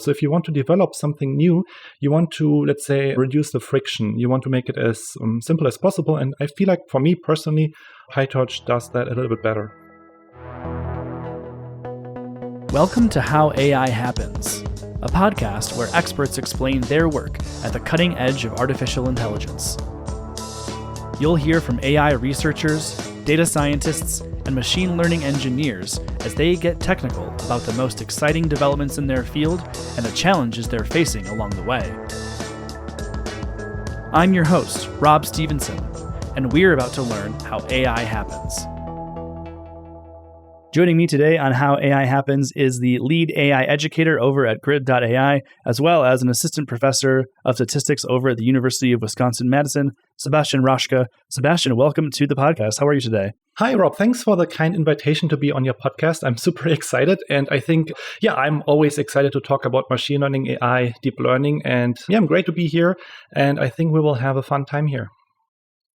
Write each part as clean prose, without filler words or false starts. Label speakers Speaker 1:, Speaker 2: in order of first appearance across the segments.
Speaker 1: So if you want to develop something new, you want to, let's say, reduce the friction. You want to make it as simple as possible. And I feel like for me personally, PyTorch does that a little bit better.
Speaker 2: Welcome to How AI Happens, a podcast where experts explain their work at the cutting edge of artificial intelligence. You'll hear from AI researchers, data scientists, and machine learning engineers as they get technical about the most exciting developments in their field and the challenges they're facing along the way. I'm your host, Rob Stevenson, and we're about to learn how AI happens. Joining me today on How AI Happens is the lead AI educator over at GRID.ai, as well as an assistant professor of statistics over at the University of Wisconsin-Madison, Sebastian Raschka. Sebastian, welcome to the podcast. How are you today?
Speaker 1: Hi, Rob. Thanks for the kind invitation to be on your podcast. I'm super excited. And I think, I'm always excited to talk about machine learning, AI, deep learning. And I'm great to be here. And I think we will have a fun time here.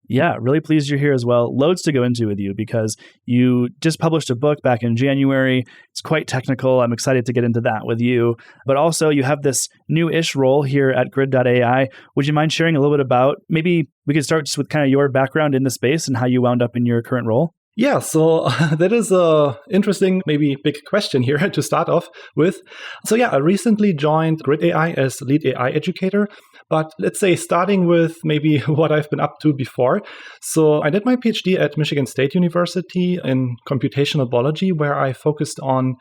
Speaker 2: Yeah, really pleased you're here as well. Loads to go into with you because you just published a book back in January. It's quite technical. I'm excited to get into that with you. But also you have this new-ish role here at GRID.ai. Would you mind sharing a little bit about, maybe we could start just with kind of your background in the space and how you wound up in your current role?
Speaker 1: Yeah, so that is a interesting, maybe big question here to start off with. So I recently joined GRID.ai as lead AI educator. But let's say starting with maybe what I've been up to before. So I did my PhD at Michigan State University in computational biology, where I focused on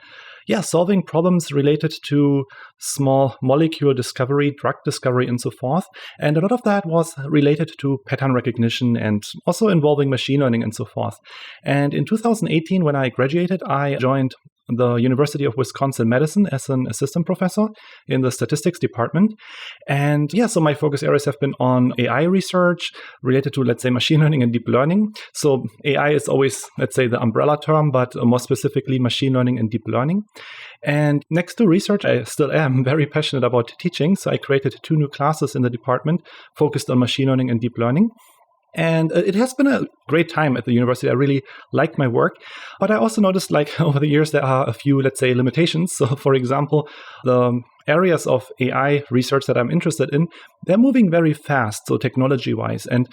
Speaker 1: solving problems related to small molecule discovery, drug discovery, and so forth. And a lot of that was related to pattern recognition and also involving machine learning and so forth. And in 2018, when I graduated, I joined the University of Wisconsin-Madison as an assistant professor in the statistics department. And so my focus areas have been on AI research related to, let's say, machine learning and deep learning. So AI is always, let's say, the umbrella term, but more specifically machine learning and deep learning. And next to research, I still am very passionate about teaching. So I created 2 new classes in the department focused on machine learning and deep learning. And it has been a great time at the university. I really like my work. But I also noticed, over the years, there are a few, let's say, limitations. So, for example, the areas of AI research that I'm interested in, they're moving very fast, so technology-wise. And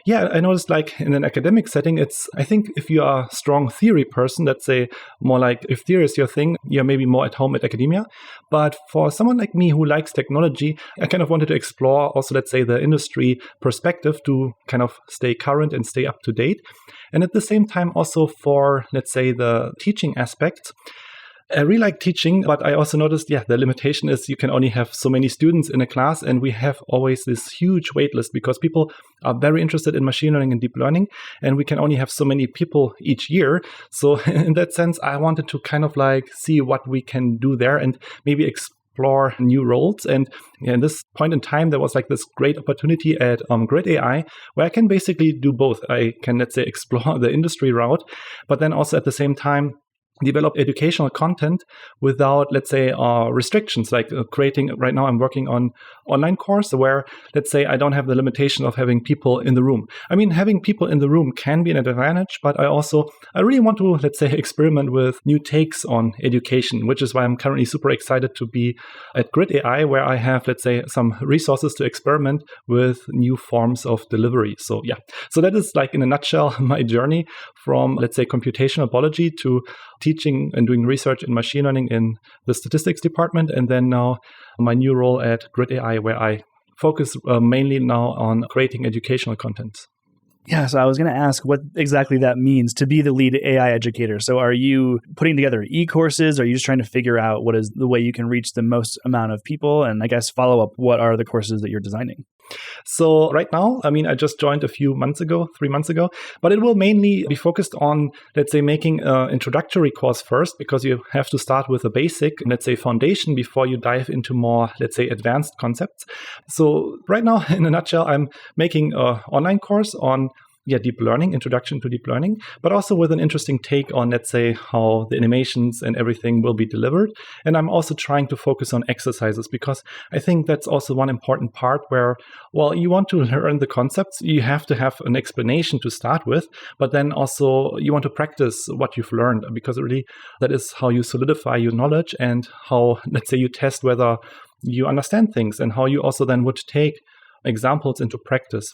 Speaker 1: I noticed in an academic setting, I think if you are a strong theory person, let's say more like if theory is your thing, you're maybe more at home at academia. But for someone like me who likes technology, I kind of wanted to explore also, let's say, the industry perspective to kind of stay current and stay up to date. And at the same time, also for, let's say, the teaching aspects, I really like teaching, but I also noticed, the limitation is you can only have so many students in a class, and we have always this huge wait list because people are very interested in machine learning and deep learning, and we can only have so many people each year. So in that sense, I wanted to kind of see what we can do there and maybe explore new roles. And in this point in time, there was this great opportunity at GRID.ai where I can basically do both. I can, let's say, explore the industry route, but then also at the same time, develop educational content without, let's say, restrictions, creating, right now I'm working on online course where, let's say, I don't have the limitation of having people in the room. I mean, having people in the room can be an advantage, but I really want to, let's say, experiment with new takes on education, which is why I'm currently super excited to be at GRID.ai, where I have, let's say, some resources to experiment with new forms of delivery. So that is in a nutshell, my journey from, let's say, computational biology to teaching and doing research in machine learning in the statistics department, and then now my new role at GRID.ai, where I focus mainly now on creating educational content.
Speaker 2: Yeah, so I was going to ask what exactly that means to be the lead AI educator. So are you putting together e-courses? Are you just trying to figure out what is the way you can reach the most amount of people? And I guess follow up, what are the courses that you're designing?
Speaker 1: So right now, I just joined 3 months ago, but it will mainly be focused on, let's say, making an introductory course first, because you have to start with a basic, let's say, foundation before you dive into more, let's say, advanced concepts. So right now, in a nutshell, I'm making an online course on deep learning, introduction to deep learning, but also with an interesting take on, let's say, how the animations and everything will be delivered. And I'm also trying to focus on exercises because I think that's also one important part where, well, you want to learn the concepts, you have to have an explanation to start with, but then also you want to practice what you've learned because really that is how you solidify your knowledge and how, let's say, you test whether you understand things and how you also then would take examples into practice.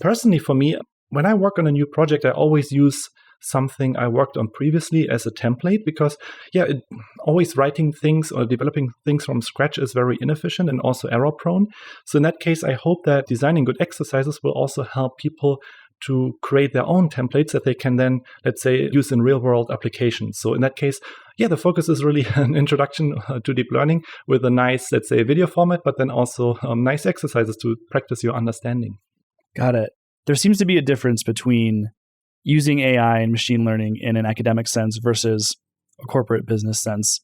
Speaker 1: Personally, for me, when I work on a new project, I always use something I worked on previously as a template because, always writing things or developing things from scratch is very inefficient and also error prone. So in that case, I hope that designing good exercises will also help people to create their own templates that they can then, let's say, use in real world applications. So in that case, the focus is really an introduction to deep learning with a nice, let's say, video format, but then also nice exercises to practice your understanding.
Speaker 2: Got it. There seems to be a difference between using AI and machine learning in an academic sense versus a corporate business sense.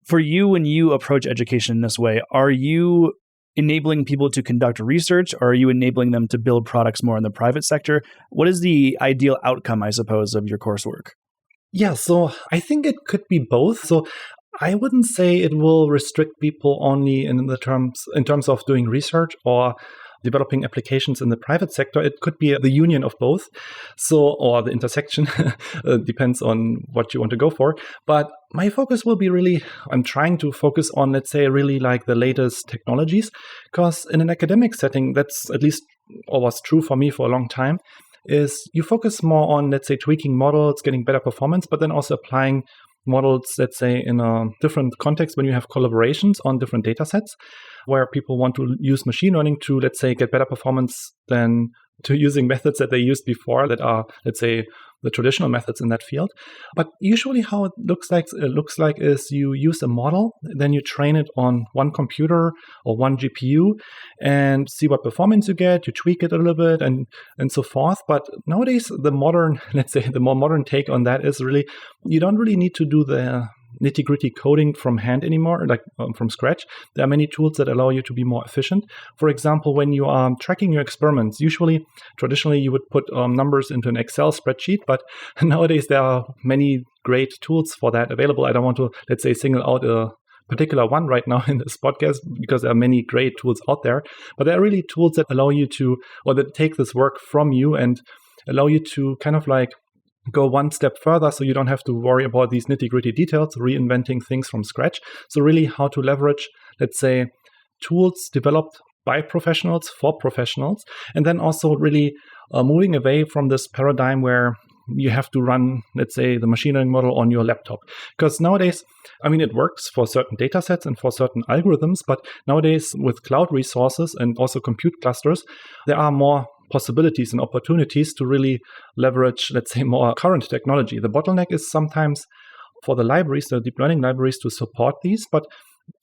Speaker 2: For you, when you approach education in this way, are you enabling people to conduct research or are you enabling them to build products more in the private sector? What is the ideal outcome, I suppose, of your coursework?
Speaker 1: Yeah, so I think it could be both. So I wouldn't say it will restrict people only in terms of doing research or developing applications in the private sector. It could be the union of both, or the intersection. Depends on what you want to go for. But my focus will be really, I'm trying to focus on, let's say, really like the latest technologies, because in an academic setting, that's at least or was true for me for a long time, is you focus more on, let's say, tweaking models, getting better performance, but then also applying models, let's say, in a different context when you have collaborations on different data sets where people want to use machine learning to, let's say, get better performance than to using methods that they used before that are, let's say, the traditional methods in that field. But usually how it looks like is you use a model, then you train it on one computer or one GPU and see what performance you get, you tweak it a little bit and so forth. But nowadays, the more modern take on that is really, you don't really need to do the nitty-gritty coding from hand anymore, from scratch. There are many tools that allow you to be more efficient. For example, when you are tracking your experiments, traditionally you would put numbers into an Excel spreadsheet, but nowadays there are many great tools for that available. I don't want to, let's say, single out a particular one right now in this podcast because there are many great tools out there, but there are really tools that allow you to, or that take this work from you and allow you to kind of like go one step further so you don't have to worry about these nitty-gritty details, reinventing things from scratch. So really how to leverage, let's say, tools developed by professionals for professionals, and then also really moving away from this paradigm where you have to run, let's say, the machine learning model on your laptop. Because nowadays, it works for certain data sets and for certain algorithms, but nowadays with cloud resources and also compute clusters, there are more possibilities and opportunities to really leverage, let's say, more current technology. The bottleneck is sometimes for the libraries, the deep learning libraries, to support these, but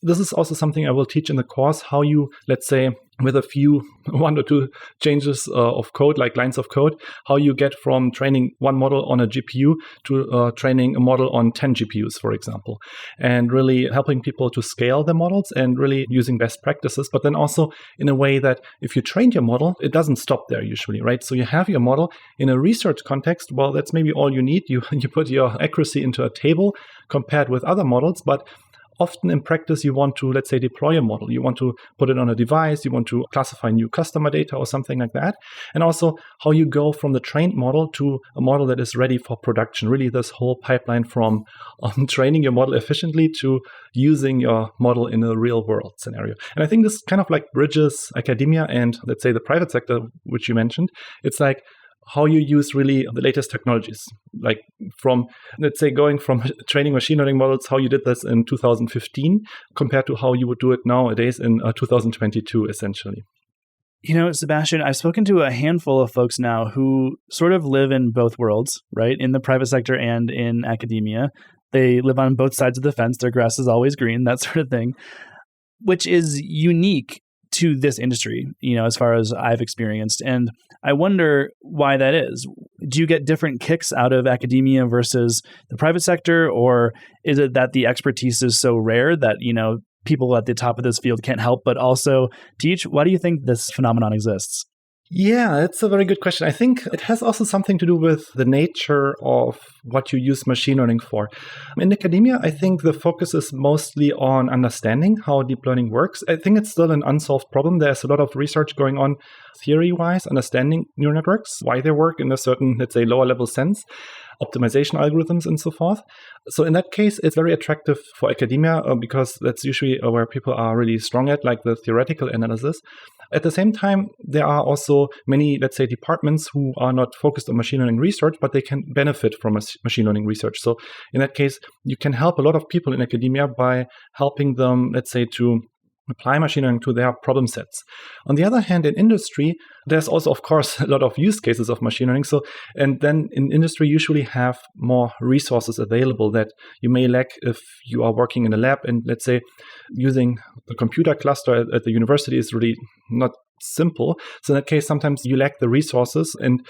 Speaker 1: this is also something I will teach in the course, how you, let's say, with a few, 1 or 2 changes of code, like lines of code, how you get from training one model on a GPU to training a model on 10 GPUs, for example, and really helping people to scale the models and really using best practices, but then also in a way that if you trained your model, it doesn't stop there usually, right? So you have your model in a research context, well, that's maybe all you need. You put your accuracy into a table compared with other models, but often in practice, you want to, let's say, deploy a model. You want to put it on a device. You want to classify new customer data or something like that. And also how you go from the trained model to a model that is ready for production. Really this whole pipeline from training your model efficiently to using your model in a real world scenario. And I think this kind of like bridges academia and, let's say, the private sector, which you mentioned. It's like how you use really the latest technologies, like from, let's say, going from training machine learning models, how you did this in 2015 compared to how you would do it nowadays in 2022, essentially.
Speaker 2: Sebastian, I've spoken to a handful of folks now who sort of live in both worlds, right? In the private sector and in academia. They live on both sides of the fence. Their grass is always green, that sort of thing, which is unique to this industry, as far as I've experienced. And I wonder why that is. Do you get different kicks out of academia versus the private sector? Or is it that the expertise is so rare that, people at the top of this field can't help but also teach? Why do you think this phenomenon exists?
Speaker 1: Yeah, it's a very good question. I think it has also something to do with the nature of what you use machine learning for. In academia, I think the focus is mostly on understanding how deep learning works. I think it's still an unsolved problem. There's a lot of research going on theory-wise, understanding neural networks, why they work in a certain, let's say, lower level sense, optimization algorithms and so forth. So in that case, it's very attractive for academia because that's usually where people are really strong at, like the theoretical analysis. At the same time, there are also many, let's say, departments who are not focused on machine learning research, but they can benefit from machine learning research. So in that case, you can help a lot of people in academia by helping them, let's say, to apply machine learning to their problem sets. On the other hand, in industry, there's also, of course, a lot of use cases of machine learning. So, and then in industry, you usually have more resources available that you may lack if you are working in a lab. And let's say using the computer cluster at the university is really not simple. So in that case, sometimes you lack the resources, and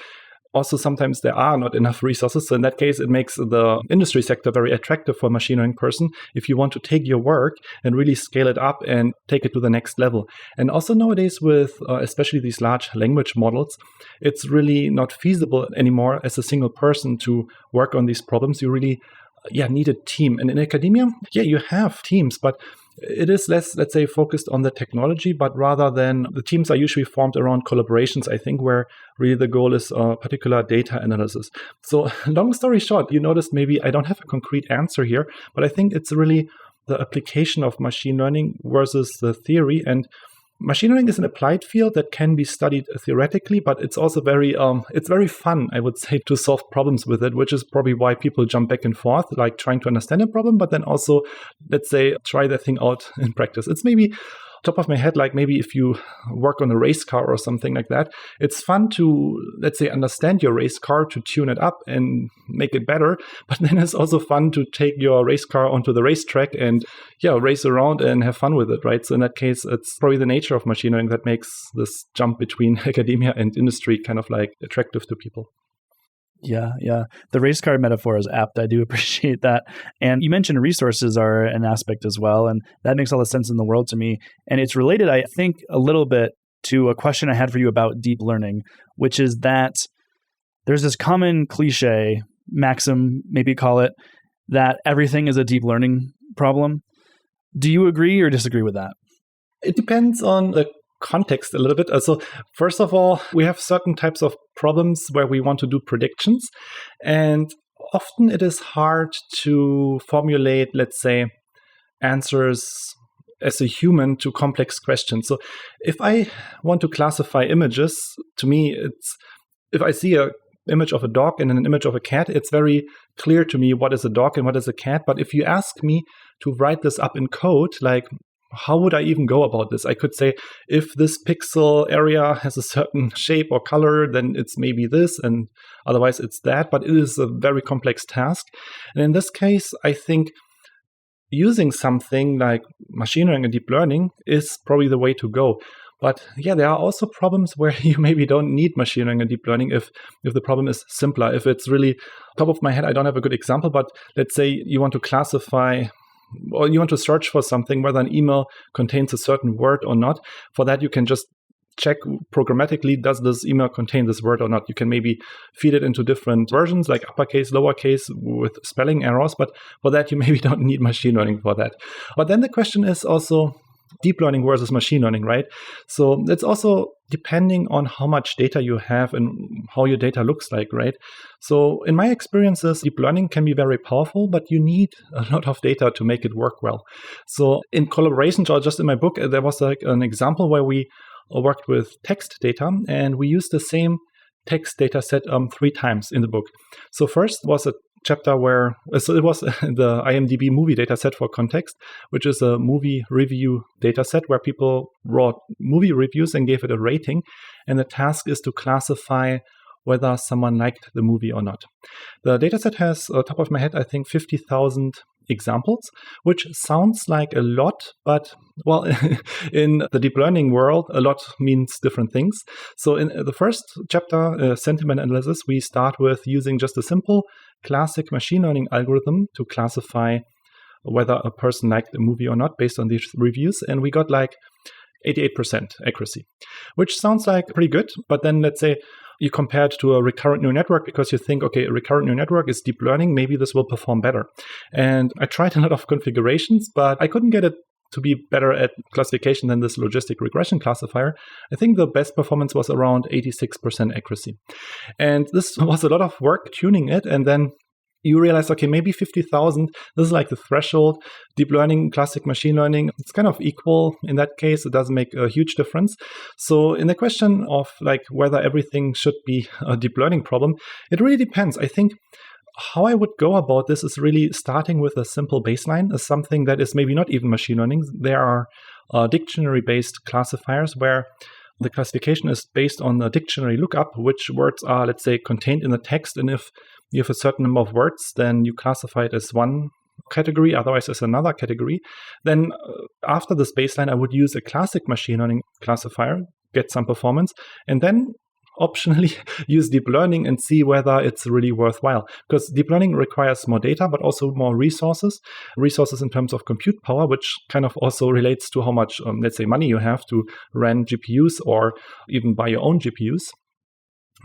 Speaker 1: also sometimes there are not enough resources. So in that case, it makes the industry sector very attractive for a machine learning person if you want to take your work and really scale it up and take it to the next level. And also nowadays with especially these large language models, it's really not feasible anymore as a single person to work on these problems. You really need a team. And in academia, you have teams, but it is less, let's say, focused on the technology, but rather than the teams are usually formed around collaborations, I think, where really the goal is particular data analysis. So long story short, you noticed maybe I don't have a concrete answer here, but I think it's really the application of machine learning versus the theory. And machine learning is an applied field that can be studied theoretically, but it's also very fun, I would say, to solve problems with it, which is probably why people jump back and forth, like trying to understand a problem, but then also, let's say, try that thing out in practice. It's maybe top of my head, like maybe if you work on a race car or something like that, it's fun to, let's say, understand your race car, to tune it up and make it better. But then it's also fun to take your race car onto the racetrack and race around and have fun with it, right? So in that case, it's probably the nature of machine learning that makes this jump between academia and industry kind of like attractive to people.
Speaker 2: Yeah. The race car metaphor is apt. I do appreciate that. And you mentioned resources are an aspect as well. And that makes all the sense in the world to me. And it's related, I think, a little bit to a question I had for you about deep learning, which is that there's this common cliche, maxim, maybe call it, that everything is a deep learning problem. Do you agree or disagree with that?
Speaker 1: It depends on the context a little bit. So first of all, we have certain types of problems where we want to do predictions, and often it is hard to formulate, let's say, answers as a human to complex questions. So if I want to classify images, to me, it's if I see a image of a dog and an image of a cat, it's very clear to me what is a dog and what is a cat. But if you ask me to write this up in code, like, how would I even go about this? I could say, if this pixel area has a certain shape or color, then it's maybe this, and otherwise it's that. But it is a very complex task. And in this case, I think using something like machine learning and deep learning is probably the way to go. But there are also problems where you maybe don't need machine learning and deep learning if the problem is simpler. If it's really, top of my head, I don't have a good example, but let's say you want to classify or you want to search for something, whether an email contains a certain word or not. For that, you can just check programmatically, does this email contain this word or not? You can maybe feed it into different versions, like uppercase, lowercase, with spelling errors. But for that, you maybe don't need machine learning for that. But then the question is also deep learning versus machine learning, right? So it's also depending on how much data you have and how your data looks like, right? So in my experiences, deep learning can be very powerful, but you need a lot of data to make it work well. So in collaborations, or just in my book, there was like an example where we worked with text data, and we used the same text data set 3 times in the book. So first was a chapter where, so it was the IMDb movie data set for context, which is a movie review data set where people wrote movie reviews and gave it a rating. And the task is to classify whether someone liked the movie or not. The data set has, top of my head, I think 50,000 examples, which sounds like a lot, but well, in the deep learning world, a lot means different things. So in the first chapter, sentiment analysis, we start with using just a simple classic machine learning algorithm to classify whether a person liked a movie or not based on these reviews. And we got like 88% accuracy, which sounds like pretty good. But then let's say you compare it to a recurrent neural network because you think, okay, a recurrent neural network is deep learning. Maybe this will perform better. And I tried a lot of configurations, but I couldn't get it to be better at classification than this logistic regression classifier. I think the best performance was around 86% accuracy. And this was a lot of work tuning it. And then you realize, okay, maybe 50,000, this is like the threshold. Deep learning, classic machine learning, it's kind of equal in that case. It doesn't make a huge difference. So in the question of like whether everything should be a deep learning problem, it really depends. I think how I would go about this is really starting with a simple baseline, as something that is maybe not even machine learning. There are dictionary-based classifiers where the classification is based on a dictionary lookup, which words are, let's say, contained in the text. And if you have a certain number of words, then you classify it as one category, otherwise as another category. Then after this baseline, I would use a classic machine learning classifier, get some performance, and then optionally use deep learning and see whether it's really worthwhile. Because deep learning requires more data, but also more resources in terms of compute power, which kind of also relates to how much, let's say, money you have to run GPUs or even buy your own GPUs.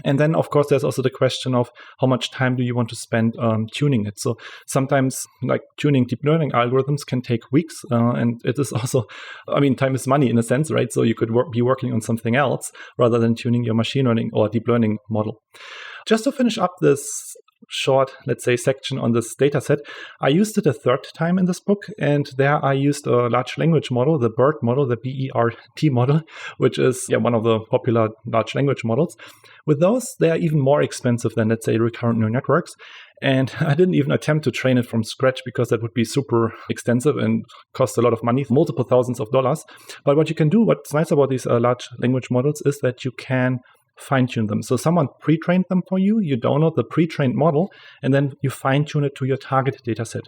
Speaker 1: And then, of course, there's also the question of how much time do you want to spend tuning it. So sometimes, like tuning deep learning algorithms can take weeks. And it is also, I mean, time is money in a sense, right? So you could be working on something else rather than tuning your machine learning or deep learning model. Just to finish up this short, let's say, section on this data set, I used it a third time in this book, and there I used a large language model, the BERT model, the BERT model, which is one of the popular large language models. With those, they are even more expensive than, let's say, recurrent neural networks. And I didn't even attempt to train it from scratch because that would be super extensive and cost a lot of money, multiple thousands of dollars. But what you can do, what's nice about these large language models is that you can fine-tune them. So someone pre-trained them for you, you download the pre-trained model, and then you fine-tune it to your target data set.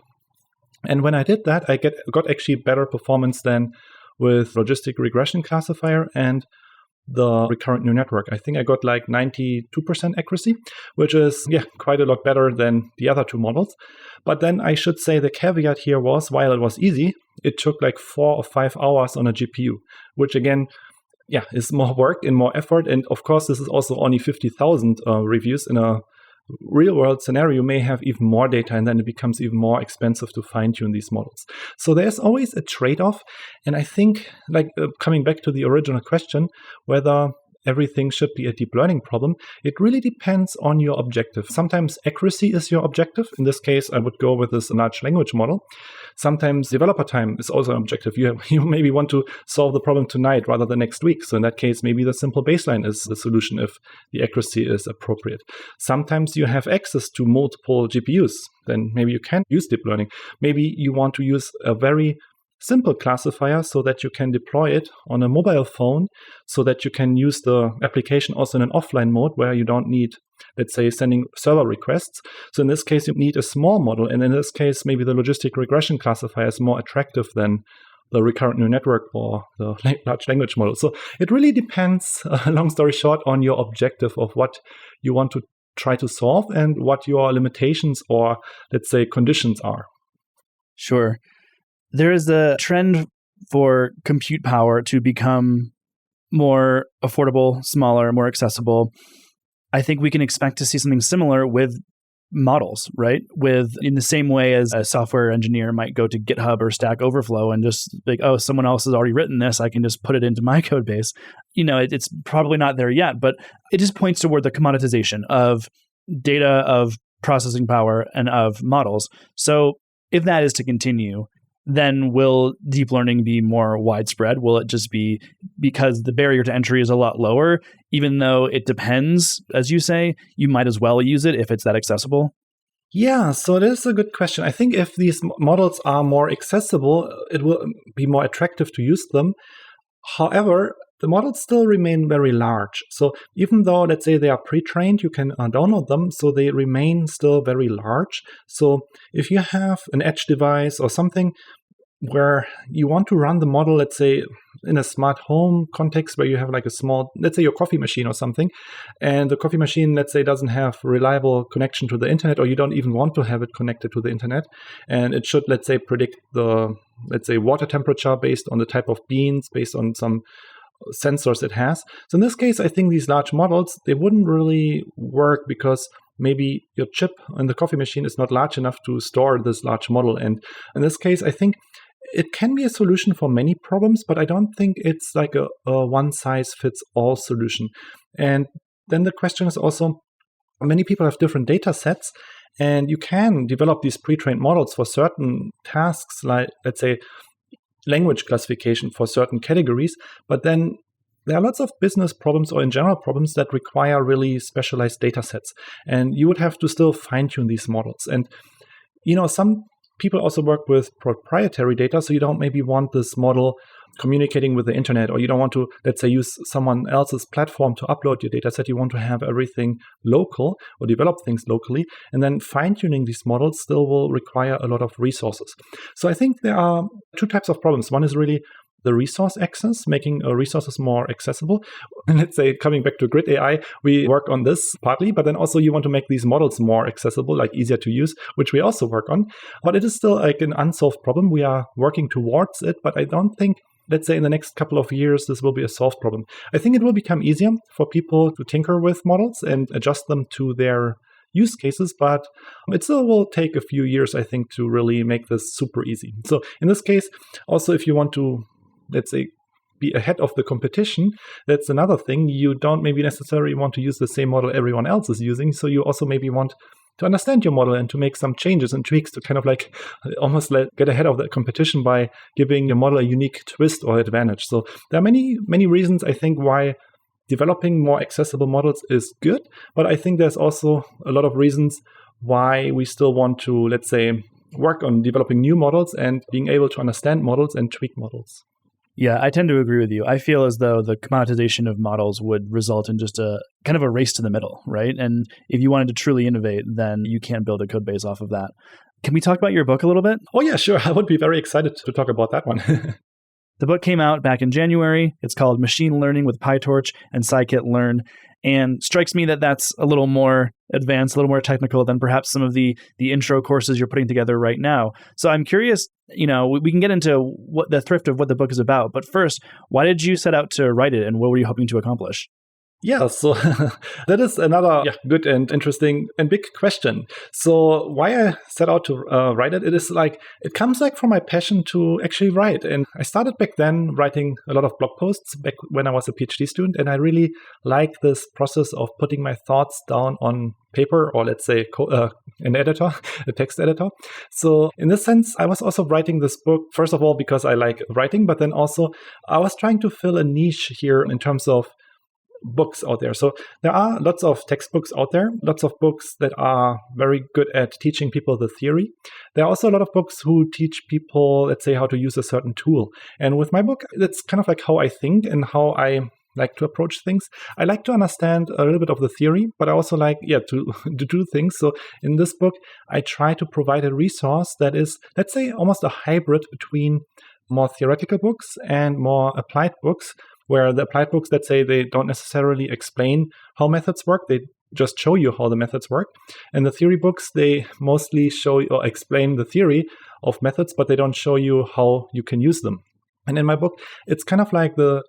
Speaker 1: And when I did that, I got actually better performance than with logistic regression classifier and the recurrent neural network. I think I got like 92% accuracy, which is quite a lot better than the other two models. But then I should say the caveat here was, while it was easy, it took like 4 or 5 hours on a GPU, which again, is more work and more effort. And of course, this is also only 50,000 reviews. In a real world scenario, you may have even more data, and then it becomes even more expensive to fine tune these models. So there's always a trade-off. And I think, coming back to the original question, whether everything should be a deep learning problem, it really depends on your objective. Sometimes accuracy is your objective. In this case, I would go with this large language model. Sometimes developer time is also an objective. You maybe want to solve the problem tonight rather than next week. So in that case, maybe the simple baseline is the solution if the accuracy is appropriate. Sometimes you have access to multiple GPUs. Then maybe you can use deep learning. Maybe you want to use a very simple classifier so that you can deploy it on a mobile phone, so that you can use the application also in an offline mode where you don't need, let's say, sending server requests. So in this case, you need a small model. And in this case, maybe the logistic regression classifier is more attractive than the recurrent neural network or the large language model. So it really depends, long story short, on your objective of what you want to try to solve and what your limitations or, let's say, conditions are.
Speaker 2: Sure. There is a trend for compute power to become more affordable, smaller, more accessible. I think we can expect to see something similar with models, right? In the same way as a software engineer might go to GitHub or Stack Overflow and just like, oh, someone else has already written this, I can just put it into my code base. It's probably not there yet, but it just points toward the commoditization of data, of processing power, and of models. So if that is to continue, then will deep learning be more widespread? Will it just be because the barrier to entry is a lot lower, even though it depends, as you say, you might as well use it if it's that accessible?
Speaker 1: Yeah, so that is a good question. I think if these models are more accessible, it will be more attractive to use them. However, the models still remain very large. So even though, let's say, they are pre-trained, you can download them, so they remain still very large. So if you have an edge device or something where you want to run the model, let's say, in a smart home context where you have like a small, let's say your coffee machine or something, and the coffee machine, let's say, doesn't have reliable connection to the internet, or you don't even want to have it connected to the internet, and it should, let's say, predict the, let's say, water temperature based on the type of beans, based on some sensors it has. So in this case, I think these large models, they wouldn't really work because maybe your chip in the coffee machine is not large enough to store this large model. And in this case, I think it can be a solution for many problems, but I don't think it's like a one-size-fits-all solution. And then the question is also, many people have different data sets, and you can develop these pre-trained models for certain tasks, like, let's say, language classification for certain categories, but then there are lots of business problems or in general problems that require really specialized data sets. And you would have to still fine-tune these models. And, some people also work with proprietary data, so you don't maybe want this model communicating with the internet, or you don't want to, let's say, use someone else's platform to upload your data set. You want to have everything local or develop things locally. And then fine-tuning these models still will require a lot of resources. So I think there are two types of problems. One is really the resource access, making resources more accessible. And let's say, coming back to GRID.ai, we work on this partly, but then also you want to make these models more accessible, like easier to use, which we also work on. But it is still like an unsolved problem. We are working towards it, but I don't think, let's say, in the next couple of years, this will be a solved problem. I think it will become easier for people to tinker with models and adjust them to their use cases, but it still will take a few years, I think, to really make this super easy. So in this case, also, if you want to, let's say, be ahead of the competition, that's another thing. You don't maybe necessarily want to use the same model everyone else is using. So you also maybe want to understand your model and to make some changes and tweaks to kind of like almost get ahead of that competition by giving your model a unique twist or advantage. So there are many, many reasons, I think, why developing more accessible models is good. But I think there's also a lot of reasons why we still want to, let's say, work on developing new models and being able to understand models and tweak models.
Speaker 2: Yeah, I tend to agree with you. I feel as though the commoditization of models would result in just a kind of a race to the middle, right? And if you wanted to truly innovate, then you can't build a code base off of that. Can we talk about your book a little bit?
Speaker 1: Oh, yeah, sure. I would be very excited to talk about that one.
Speaker 2: The book came out back in January. It's called Machine Learning with PyTorch and Scikit-Learn. And strikes me that that's a little more advanced, a little more technical than perhaps some of the intro courses you're putting together right now. So I'm curious, we can get into what the thrift of what the book is about. But first, why did you set out to write it, and what were you hoping to accomplish?
Speaker 1: Yeah, so that is another good and interesting and big question. So why I set out to write it, it comes like from my passion to actually write. And I started back then writing a lot of blog posts back when I was a PhD student. And I really like this process of putting my thoughts down on paper, or let's say an editor, a text editor. So in this sense, I was also writing this book, first of all, because I like writing, but then also I was trying to fill a niche here in terms of books out there. So there are lots of textbooks out there, lots of books that are very good at teaching people the theory. There are also a lot of books who teach people, let's say, how to use a certain tool. And with my book, it's kind of like how I think and how I like to approach things. I like to understand a little bit of the theory, but I also like, to do things. So in this book, I try to provide a resource that is, let's say, almost a hybrid between more theoretical books and more applied books, where the applied books, let's say, they don't necessarily explain how methods work. They just show you how the methods work. And the theory books, they mostly show or explain the theory of methods, but they don't show you how you can use them. And in my book, it's kind of like the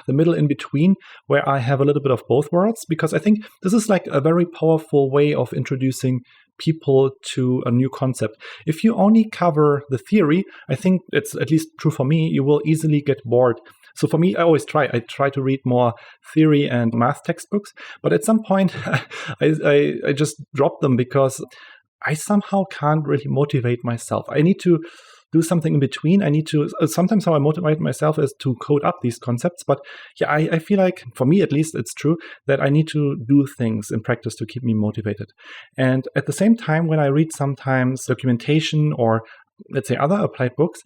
Speaker 1: middle in between, where I have a little bit of both worlds, because I think this is like a very powerful way of introducing people to a new concept. If you only cover the theory, I think it's at least true for me, you will easily get bored. So for me, I try to read more theory and math textbooks, but at some point I just drop them because I somehow can't really motivate myself. I need to do something in between. I need to, sometimes how I motivate myself is to code up these concepts. But I feel like, for me at least, it's true that I need to do things in practice to keep me motivated. And at the same time, when I read sometimes documentation or, let's say, other applied books,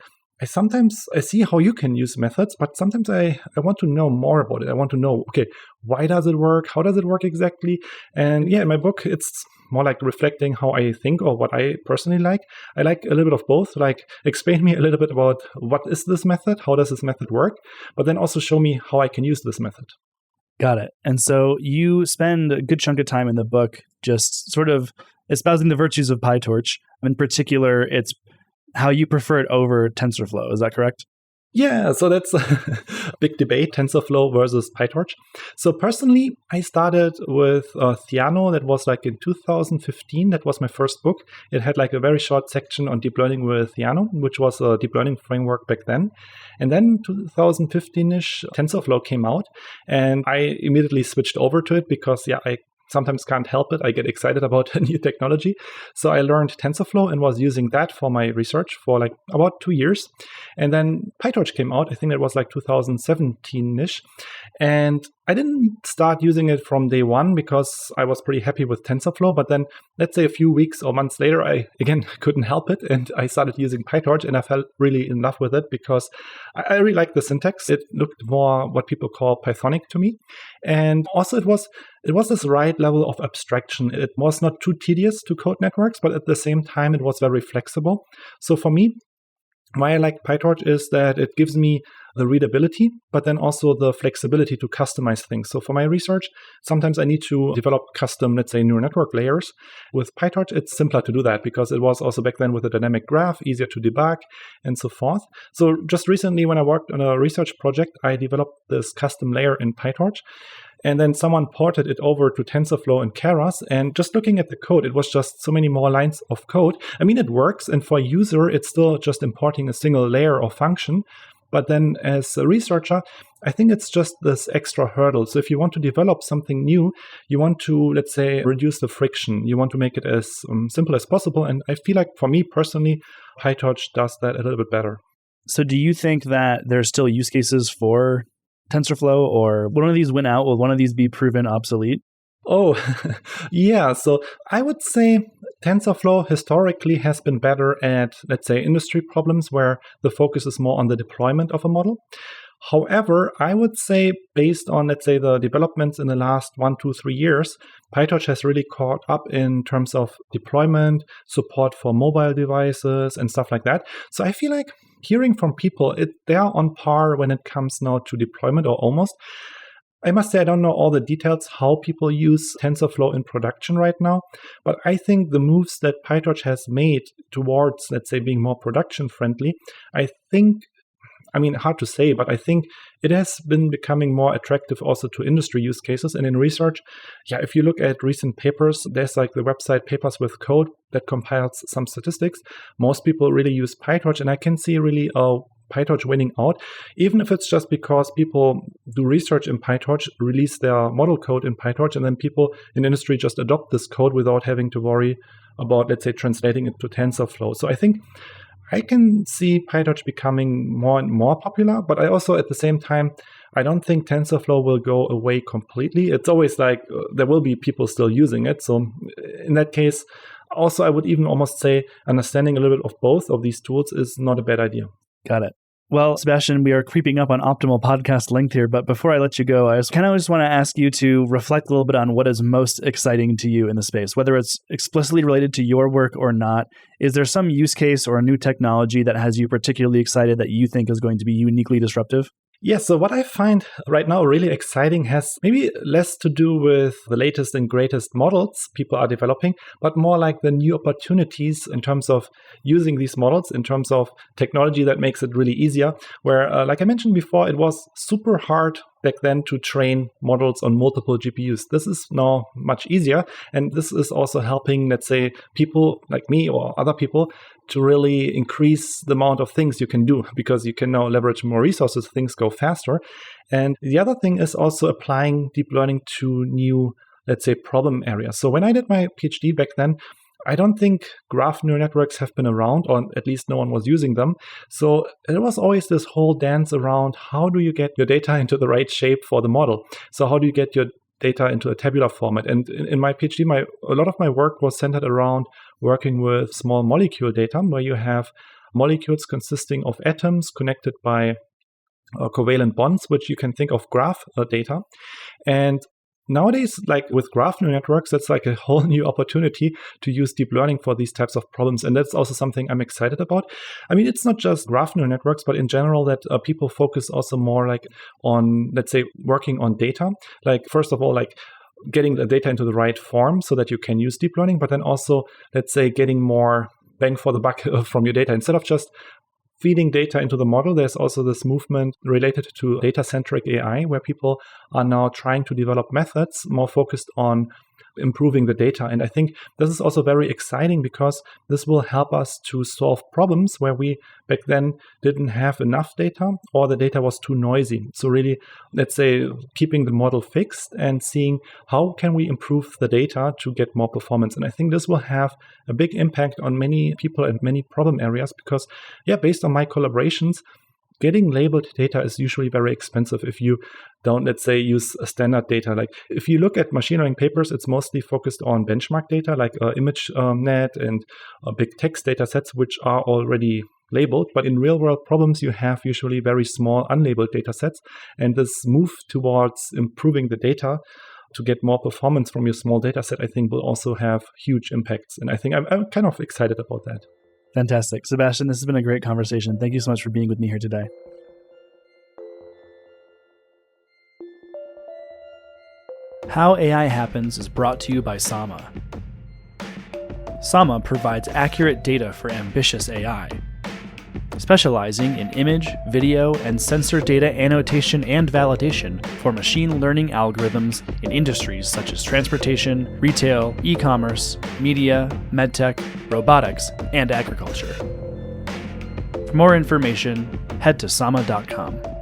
Speaker 1: sometimes I see how you can use methods, but sometimes I want to know more about it. I want to know, okay, why does it work? How does it work exactly? And yeah, in my book, it's more like reflecting how I think or what I personally like. I like a little bit of both, like explain me a little bit about what is this method? How does this method work? But then also show me how I can use this method.
Speaker 2: Got it. And so you spend a good chunk of time in the book just sort of espousing the virtues of PyTorch. In particular, it's how you prefer it over TensorFlow. Is that correct?
Speaker 1: Yeah, so that's a big debate, TensorFlow versus PyTorch. So personally, I started with Theano. That was like in 2015. That was my first book. It had like a very short section on deep learning with Theano, which was a deep learning framework back then. And then 2015-ish, TensorFlow came out. And I immediately switched over to it because, I sometimes can't help it. I get excited about a new technology. So I learned TensorFlow and was using that for my research for like about 2 years. And then PyTorch came out. I think it was like 2017-ish. And I didn't start using it from day one because I was pretty happy with TensorFlow. But then let's say a few weeks or months later, I again couldn't help it. And I started using PyTorch and I fell really in love with it because I really liked the syntax. It looked more what people call Pythonic to me. And also it was this right level of abstraction. It was not too tedious to code networks, but at the same time, it was very flexible. So for me, why I like PyTorch is that it gives me the readability, but then also the flexibility to customize things. So for my research, sometimes I need to develop custom, let's say, neural network layers. With PyTorch, it's simpler to do that because it was also back then with a dynamic graph, easier to debug, and so forth. So just recently, when I worked on a research project, I developed this custom layer in PyTorch. And then someone ported it over to TensorFlow and Keras. And just looking at the code, it was just so many more lines of code. I mean, it works. And for a user, it's still just importing a single layer or function. But then as a researcher, I think it's just this extra hurdle. So if you want to develop something new, you want to, let's say, reduce the friction. You want to make it as simple as possible. And I feel like for me personally, PyTorch does that a little bit better.
Speaker 2: So do you think that there's still use cases for TensorFlow, or will one of these win out? Will one of these be proven obsolete?
Speaker 1: Oh, yeah. So I would say TensorFlow historically has been better at, let's say, industry problems where the focus is more on the deployment of a model. However, I would say based on, let's say, the developments in the last 1, 2, 3 years, PyTorch has really caught up in terms of deployment, support for mobile devices and stuff like that. So I feel like hearing from people, they are on par when it comes now to deployment or almost. I must say I don't know all the details how people use TensorFlow in production right now, but I think the moves that PyTorch has made towards, let's say, being more production friendly, hard to say, but I think it has been becoming more attractive also to industry use cases. And in research, if you look at recent papers, there's like the website Papers with Code that compiles some statistics. Most people really use PyTorch, and I can see really PyTorch winning out, even if it's just because people do research in PyTorch, release their model code in PyTorch, and then people in industry just adopt this code without having to worry about, let's say, translating it to TensorFlow. So I think I can see PyTorch becoming more and more popular, but I also, at the same time, I don't think TensorFlow will go away completely. It's always like there will be people still using it. So in that case, also, I would even almost say understanding a little bit of both of these tools is not a bad idea.
Speaker 2: Got it. Well, Sebastian, we are creeping up on optimal podcast length here, but before I let you go, I just want to ask you to reflect a little bit on what is most exciting to you in the space, whether it's explicitly related to your work or not. Is there some use case or a new technology that has you particularly excited that you think is going to be uniquely disruptive?
Speaker 1: Yeah, so what I find right now really exciting has maybe less to do with the latest and greatest models people are developing, but more like the new opportunities in terms of using these models, in terms of technology that makes it really easier, where, like I mentioned before, it was super hard back then to train models on multiple GPUs. This is now much easier. And this is also helping, let's say, people like me or other people to really increase the amount of things you can do because you can now leverage more resources, things go faster. And the other thing is also applying deep learning to new, let's say, problem areas. So when I did my PhD back then, I don't think graph neural networks have been around, or at least no one was using them. So it was always this whole dance around how do you get your data into the right shape for the model? So how do you get your data into a tabular format? And in my PhD, a lot of my work was centered around working with small molecule data, where you have molecules consisting of atoms connected by covalent bonds, which you can think of graph data. And nowadays, like with graph neural networks, that's like a whole new opportunity to use deep learning for these types of problems. And that's also something I'm excited about. I mean, it's not just graph neural networks, but in general that people focus also more like on, let's say, working on data. Like, first of all, like getting the data into the right form so that you can use deep learning, but then also, let's say, getting more bang for the buck from your data. Instead of just feeding data into the model, there's also this movement related to data-centric AI, where people are now trying to develop methods more focused on improving the data. And I think this is also very exciting because this will help us to solve problems where we back then didn't have enough data or the data was too noisy. So really, let's say, keeping the model fixed and seeing how can we improve the data to get more performance. And I think this will have a big impact on many people and many problem areas because, based on my collaborations, getting labeled data is usually very expensive if you don't, let's say, use a standard data. Like if you look at machine learning papers, it's mostly focused on benchmark data like ImageNet and big text data sets, which are already labeled. But in real world problems, you have usually very small unlabeled data sets. And this move towards improving the data to get more performance from your small data set, I think will also have huge impacts. And I think I'm kind of excited about that.
Speaker 2: Fantastic. Sebastian, this has been a great conversation. Thank you so much for being with me here today. How AI Happens is brought to you by Sama. Sama provides accurate data for ambitious AI. Specializing in image, video, and sensor data annotation and validation for machine learning algorithms in industries such as transportation, retail, e-commerce, media, medtech, robotics, and agriculture. For more information, head to sama.com.